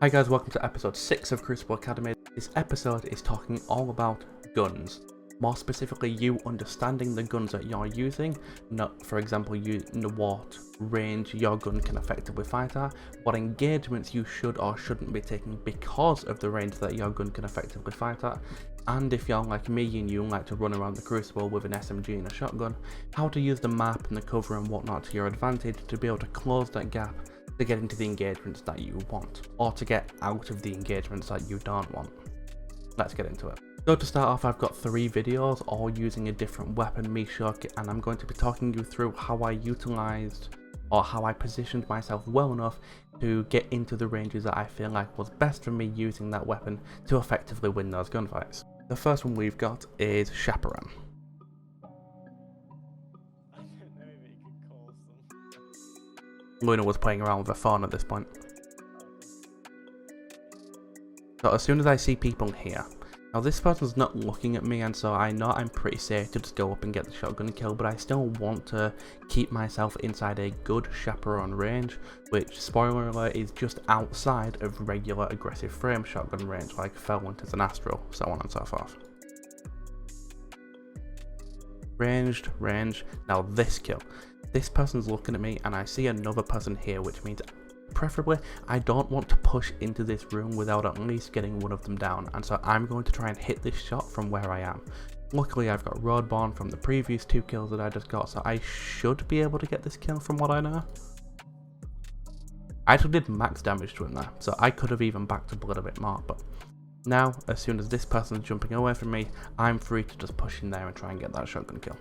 Hi guys, welcome to episode 6 of Crucible Academy. This episode is talking all about guns. More specifically, you understanding the guns that you're using, not, for example, you know what range your gun can effectively fight at, what engagements you should or shouldn't be taking because of the range that your gun can effectively fight at, and if you're like me and you like to run around the Crucible with an SMG and a shotgun, how to use the map and the cover and whatnot to your advantage to be able to close that gap to get into the engagements that you want, or to get out of the engagements that you don't want. Let's get into it. So to start off, I've got 3 videos all using a different weapon, Mishok, and I'm going to be talking you through how I utilized or how I positioned myself well enough to get into the ranges that I feel like was best for me using that weapon to effectively win those gunfights. The first one we've got is Chaperone. Luna was playing around with her phone at this point. So as soon as I see people here, now this person's not looking at me, and so I know I'm pretty safe to just go up and get the shotgun kill, but I still want to keep myself inside a good Chaperone range, which, spoiler alert, is just outside of regular aggressive frame shotgun range like Felwant and Astral, so on and so forth. Ranged, range. Now this kill. This person's looking at me and I see another person here, which means preferably I don't want to push into this room without at least getting one of them down, and so I'm going to try and hit this shot from where I am. Luckily I've got Roadborne from the previous 2 kills that I just got, so I should be able to get this kill from what I know. I actually did max damage to him there, so I could have even backed up a little bit more, but now as soon as this person's jumping away from me, I'm free to just push in there and try and get that shotgun kill.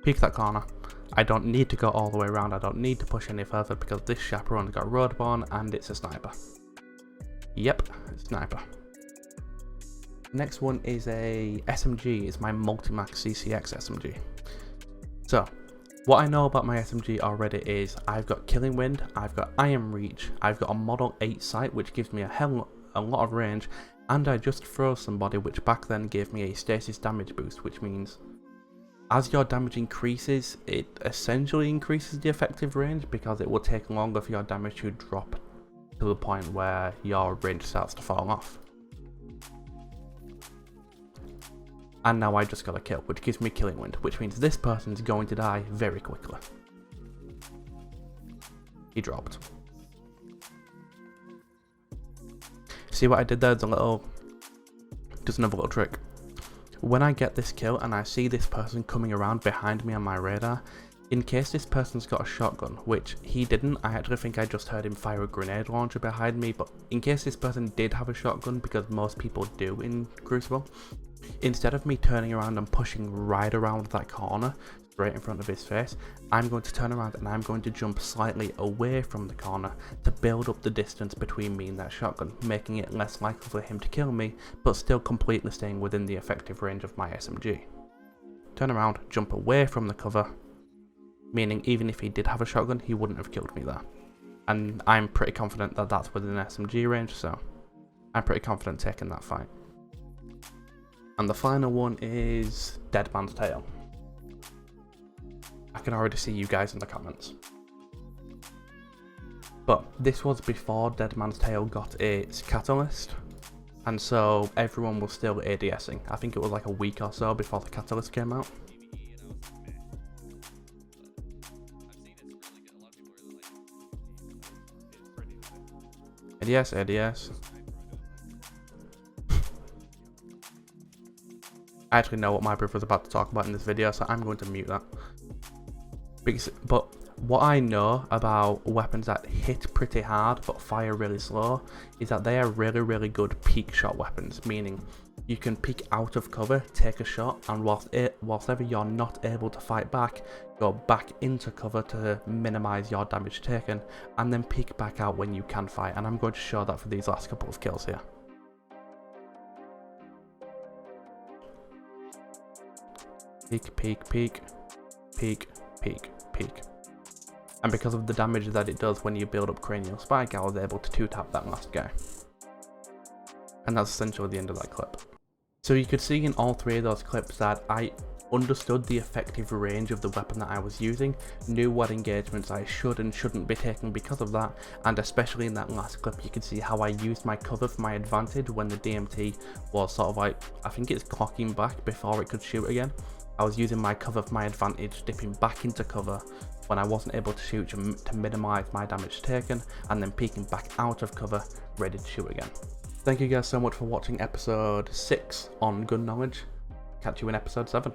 Peek that corner. I don't need to go all the way around, I don't need to push any further because this Chaperone's got Roadborne and it's a sniper. Yep, sniper. Next one is a SMG, it's my Multimax CCX SMG. So, what I know about my SMG already is I've got Killing Wind, I've got Iron Reach, I've got a Model 8 sight which gives me a lot of range, and I just froze somebody which back then gave me a stasis damage boost, which means as your damage increases, it essentially increases the effective range because it will take longer for your damage to drop to the point where your range starts to fall off. And now I just got a kill, which gives me Killing Wind, which means this person's going to die very quickly. He dropped. See what I did there? Just another little trick. When I get this kill and I see this person coming around behind me on my radar, in case this person's got a shotgun, which he didn't, I actually think I just heard him fire a grenade launcher behind me, but in case this person did have a shotgun, because most people do in Crucible, instead of me turning around and pushing right around that corner, straight in front of his face, I'm going to turn around and I'm going to jump slightly away from the corner to build up the distance between me and that shotgun, making it less likely for him to kill me, but still completely staying within the effective range of my SMG. Turn around, jump away from the cover, meaning even if he did have a shotgun, he wouldn't have killed me there. And I'm pretty confident that that's within SMG range, so I'm pretty confident taking that fight. And the final one is Dead Man's Tale. I can already see you guys in the comments. But this was before Dead Man's Tale got its catalyst, and so everyone was still ADSing. I think it was like a week or so before the catalyst came out. ADS. I actually know what my brother's about to talk about in this video, so I'm going to mute that. But what I know about weapons that hit pretty hard but fire really slow is that they are really good peek shot weapons, meaning you can peek out of cover, take a shot, and whilst ever you're not able to fight back, go back into cover to minimize your damage taken, and then peek back out when you can fight, and I'm going to show that for these last couple of kills here. Peek. And because of the damage that it does when you build up Cranial Spike, I was able to 2-tap that last guy. And that's essentially the end of that clip. So you could see in all 3 of those clips that understood the effective range of the weapon that I was using, knew what engagements I should and shouldn't be taking because of that, and especially in that last clip you can see how I used my cover for my advantage when the DMT was sort of like, I think it's clocking back before it could shoot again. I was using my cover for my advantage, dipping back into cover when I wasn't able to shoot to minimise my damage taken, and then peeking back out of cover, ready to shoot again. Thank you guys so much for watching episode 6 on gun knowledge. Catch you in episode 7.